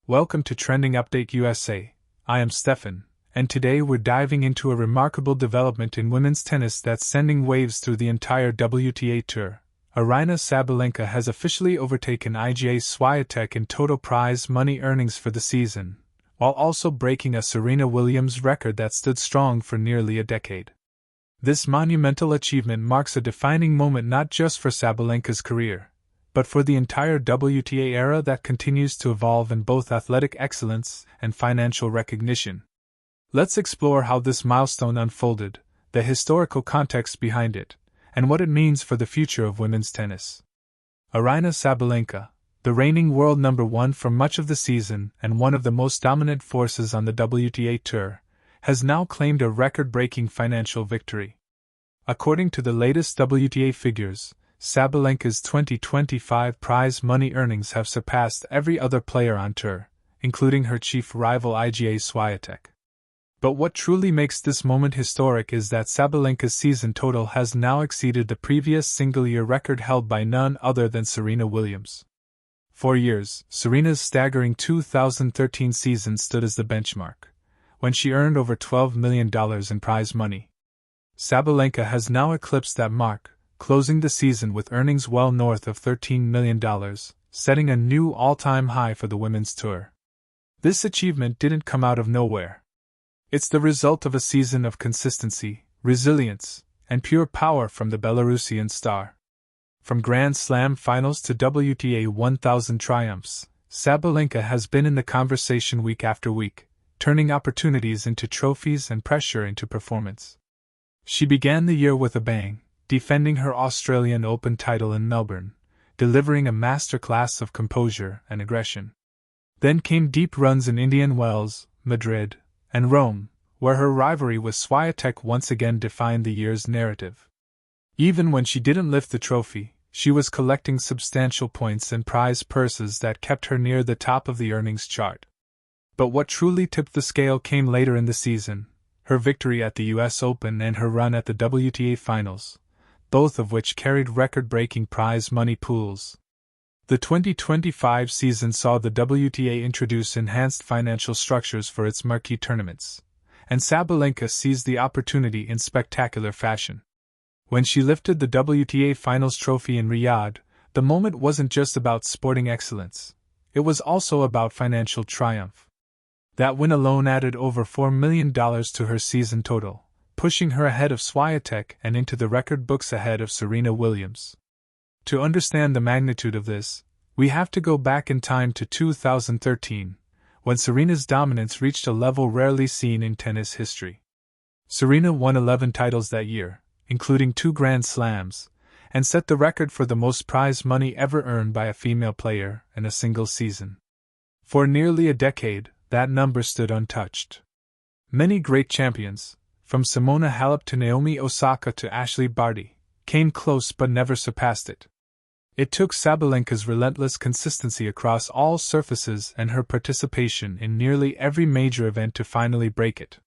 Welcome to Trending Update USA. I am Steffan, and today we're diving into a remarkable development in women's tennis that's sending waves through the entire WTA Tour. Aryna Sabalenka has officially overtaken Iga Swiatek in total prize money earnings for the season, while also breaking a Serena Williams record that stood strong for nearly a decade. This monumental achievement marks a defining moment not just for Sabalenka's career, but for the entire WTA era that continues to evolve in both athletic excellence and financial recognition. Let's explore how this milestone unfolded, the historical context behind it, and what it means for the future of women's tennis. Aryna Sabalenka, the reigning world number one for much of the season and one of the most dominant forces on the WTA Tour, has now claimed a record-breaking financial victory. According to the latest WTA figures, Sabalenka's 2025 prize money earnings have surpassed every other player on tour, including her chief rival Iga Swiatek. But what truly makes this moment historic is that Sabalenka's season total has now exceeded the previous single-year record held by none other than Serena Williams. For years, Serena's staggering 2013 season stood as the benchmark, when she earned over $12 million in prize money. Sabalenka has now eclipsed that mark, closing the season with earnings well north of $13 million, setting a new all-time high for the women's tour. This achievement didn't come out of nowhere. It's the result of a season of consistency, resilience, and pure power from the Belarusian star. From Grand Slam finals to WTA 1000 triumphs, Sabalenka has been in the conversation week after week, turning opportunities into trophies and pressure into performance. She began the year with a bang, defending her Australian Open title in Melbourne, delivering a masterclass of composure and aggression. Then came deep runs in Indian Wells, Madrid, and Rome, where her rivalry with Swiatek once again defined the year's narrative. Even when she didn't lift the trophy, she was collecting substantial points and prize purses that kept her near the top of the earnings chart. But what truly tipped the scale came later in the season, her victory at the US Open and her run at the WTA Finals, both of which carried record-breaking prize money pools. The 2025 season saw the WTA introduce enhanced financial structures for its marquee tournaments, and Sabalenka seized the opportunity in spectacular fashion. When she lifted the WTA Finals trophy in Riyadh, the moment wasn't just about sporting excellence, it was also about financial triumph. That win alone added over $4 million to her season total, pushing her ahead of Swiatek and into the record books ahead of Serena Williams. To understand the magnitude of this, we have to go back in time to 2013, when Serena's dominance reached a level rarely seen in tennis history. Serena won 11 titles that year, including 2 Grand Slams, and set the record for the most prize money ever earned by a female player in a single season. For nearly a decade, that number stood untouched. Many great champions, from Simona Halep to Naomi Osaka to Ashley Barty, came close but never surpassed it. It took Sabalenka's relentless consistency across all surfaces and her participation in nearly every major event to finally break it.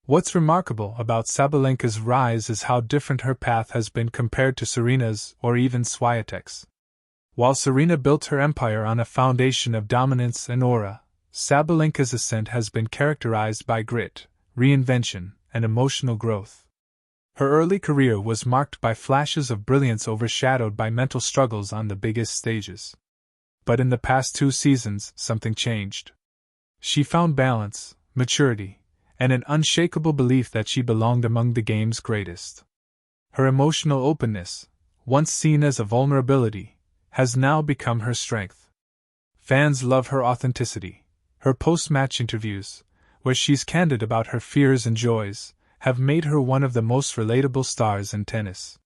What's remarkable about Sabalenka's rise is how different her path has been compared to Serena's or even Swiatek's. While Serena built her empire on a foundation of dominance and aura, Sabalenka's ascent has been characterized by grit, reinvention, and emotional growth. Her early career was marked by flashes of brilliance overshadowed by mental struggles on the biggest stages. But in the past 2 seasons, something changed. She found balance, maturity, and an unshakable belief that she belonged among the game's greatest. Her emotional openness, once seen as a vulnerability, has now become her strength. Fans love her authenticity. Her post-match interviews, where she's candid about her fears and joys, have made her one of the most relatable stars in tennis.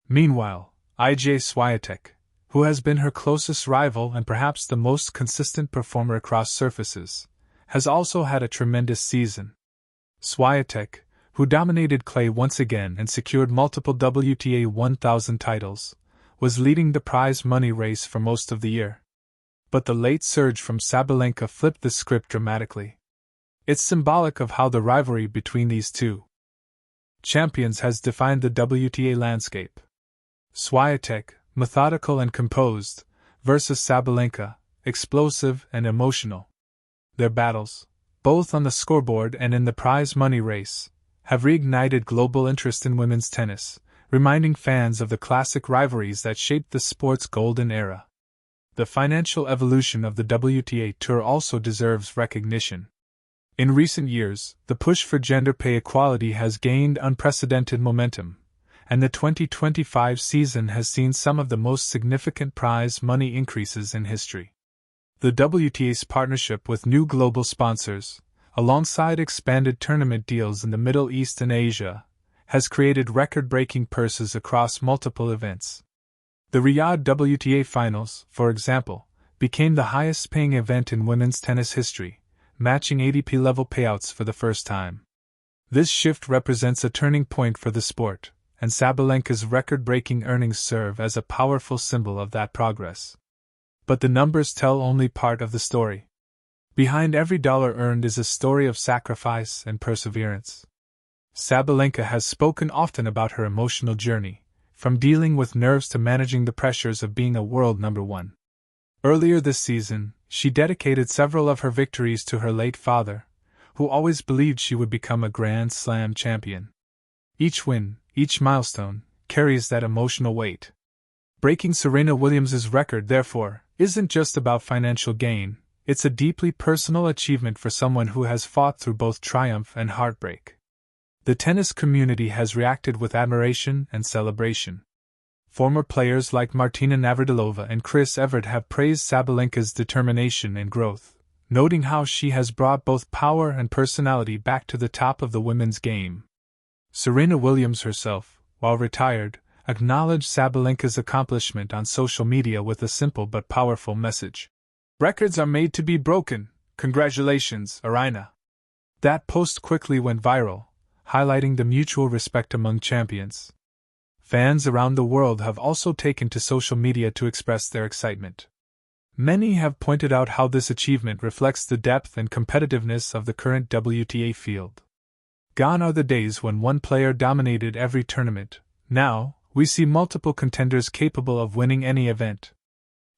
Meanwhile, Iga Swiatek, who has been her closest rival and perhaps the most consistent performer across surfaces, has also had a tremendous season. Swiatek, who dominated clay once again and secured multiple WTA 1000 titles, was leading the prize money race for most of the year. But the late surge from Sabalenka flipped the script dramatically. It's symbolic of how the rivalry between these two champions has defined the WTA landscape. Swiatek, methodical and composed, versus Sabalenka, explosive and emotional. Their battles, both on the scoreboard and in the prize money race, have reignited global interest in women's tennis, reminding fans of the classic rivalries that shaped the sport's golden era. The financial evolution of the WTA Tour also deserves recognition. In recent years, the push for gender pay equality has gained unprecedented momentum, and the 2025 season has seen some of the most significant prize money increases in history. The WTA's partnership with new global sponsors, alongside expanded tournament deals in the Middle East and Asia, has created record-breaking purses across multiple events. The Riyadh WTA Finals, for example, became the highest-paying event in women's tennis history, matching ATP-level payouts for the first time. This shift represents a turning point for the sport, and Sabalenka's record-breaking earnings serve as a powerful symbol of that progress. But the numbers tell only part of the story. Behind every dollar earned is a story of sacrifice and perseverance. Sabalenka has spoken often about her emotional journey, from dealing with nerves to managing the pressures of being a world number one. Earlier this season, she dedicated several of her victories to her late father, who always believed she would become a Grand Slam champion. Each win, each milestone, carries that emotional weight. Breaking Serena Williams' record, therefore, isn't just about financial gain, it's a deeply personal achievement for someone who has fought through both triumph and heartbreak. The tennis community has reacted with admiration and celebration. Former players like Martina Navratilova and Chris Evert have praised Sabalenka's determination and growth, noting how she has brought both power and personality back to the top of the women's game. Serena Williams herself, while retired, acknowledged Sabalenka's accomplishment on social media with a simple but powerful message. "Records are made to be broken. Congratulations, Aryna." That post quickly went viral, highlighting the mutual respect among champions. Fans around the world have also taken to social media to express their excitement. Many have pointed out how this achievement reflects the depth and competitiveness of the current WTA field. Gone are the days when one player dominated every tournament. Now, we see multiple contenders capable of winning any event.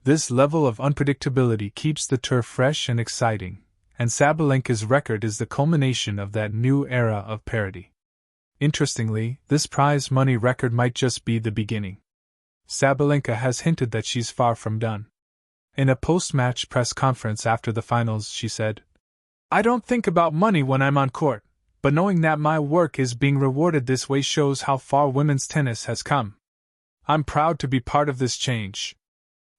This level of unpredictability keeps the tour fresh and exciting, and Sabalenka's record is the culmination of that new era of parity. Interestingly, this prize money record might just be the beginning. Sabalenka has hinted that she's far from done. In a post-match press conference after the finals, she said, "I don't think about money when I'm on court, but knowing that my work is being rewarded this way shows how far women's tennis has come. I'm proud to be part of this change."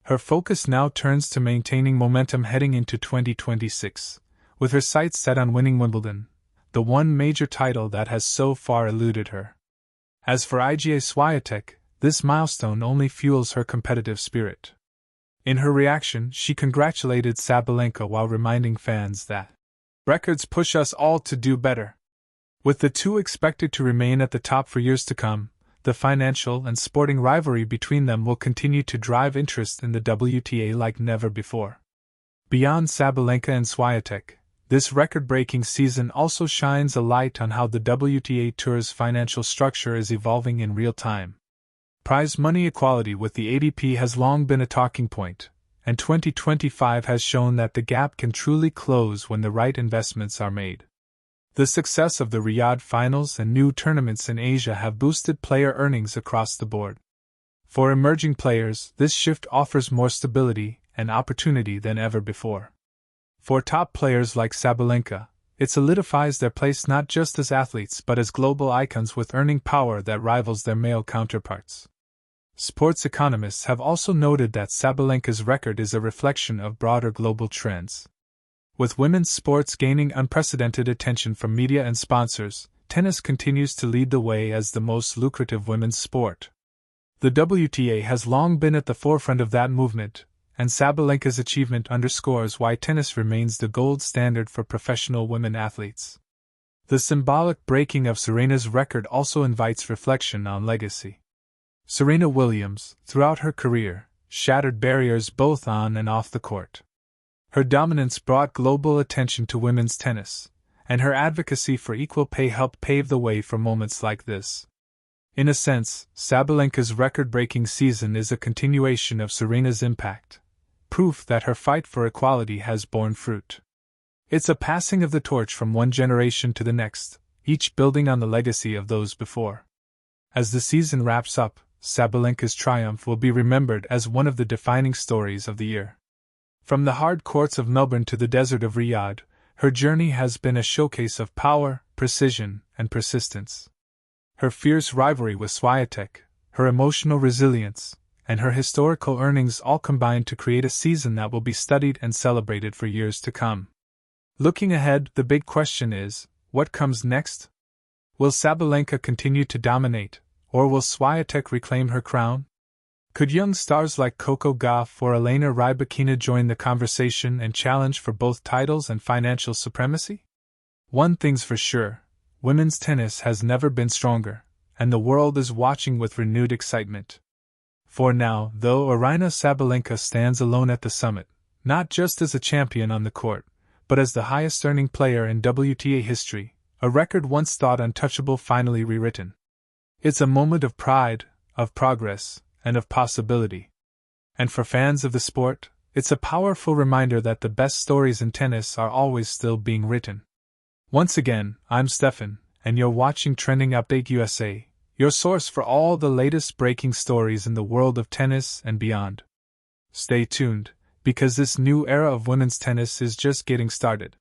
Her focus now turns to maintaining momentum heading into 2026, with her sights set on winning Wimbledon, the one major title that has so far eluded her. As for Iga Swiatek, this milestone only fuels her competitive spirit. In her reaction, she congratulated Sabalenka while reminding fans that records push us all to do better. With the two expected to remain at the top for years to come, the financial and sporting rivalry between them will continue to drive interest in the WTA like never before. Beyond Sabalenka and Swiatek, this record-breaking season also shines a light on how the WTA Tour's financial structure is evolving in real time. Prize money equality with the ATP has long been a talking point, and 2025 has shown that the gap can truly close when the right investments are made. The success of the Riyadh Finals and new tournaments in Asia have boosted player earnings across the board. For emerging players, this shift offers more stability and opportunity than ever before. For top players like Sabalenka, it solidifies their place not just as athletes but as global icons with earning power that rivals their male counterparts. Sports economists have also noted that Sabalenka's record is a reflection of broader global trends. With women's sports gaining unprecedented attention from media and sponsors, tennis continues to lead the way as the most lucrative women's sport. The WTA has long been at the forefront of that movement, and Sabalenka's achievement underscores why tennis remains the gold standard for professional women athletes. The symbolic breaking of Serena's record also invites reflection on legacy. Serena Williams, throughout her career, shattered barriers both on and off the court. Her dominance brought global attention to women's tennis, and her advocacy for equal pay helped pave the way for moments like this. In a sense, Sabalenka's record-breaking season is a continuation of Serena's impact, proof that her fight for equality has borne fruit. It's a passing of the torch from one generation to the next, each building on the legacy of those before. As the season wraps up, Sabalenka's triumph will be remembered as one of the defining stories of the year. From the hard courts of Melbourne to the desert of Riyadh, her journey has been a showcase of power, precision, and persistence. Her fierce rivalry with Swiatek, her emotional resilience, and her historical earnings all combined to create a season that will be studied and celebrated for years to come. Looking ahead, the big question is, what comes next? Will Sabalenka continue to dominate, or will Swiatek reclaim her crown? Could young stars like Coco Gauff or Aryna Sabalenka join the conversation and challenge for both titles and financial supremacy? One thing's for sure, women's tennis has never been stronger, and the world is watching with renewed excitement. For now, though, Aryna Sabalenka stands alone at the summit, not just as a champion on the court, but as the highest-earning player in WTA history, a record once thought untouchable finally rewritten. It's a moment of pride, of progress, and of possibility. And for fans of the sport, it's a powerful reminder that the best stories in tennis are always still being written. Once again, I'm Steffan, and you're watching Trending Update USA, your source for all the latest breaking stories in the world of tennis and beyond. Stay tuned, because this new era of women's tennis is just getting started.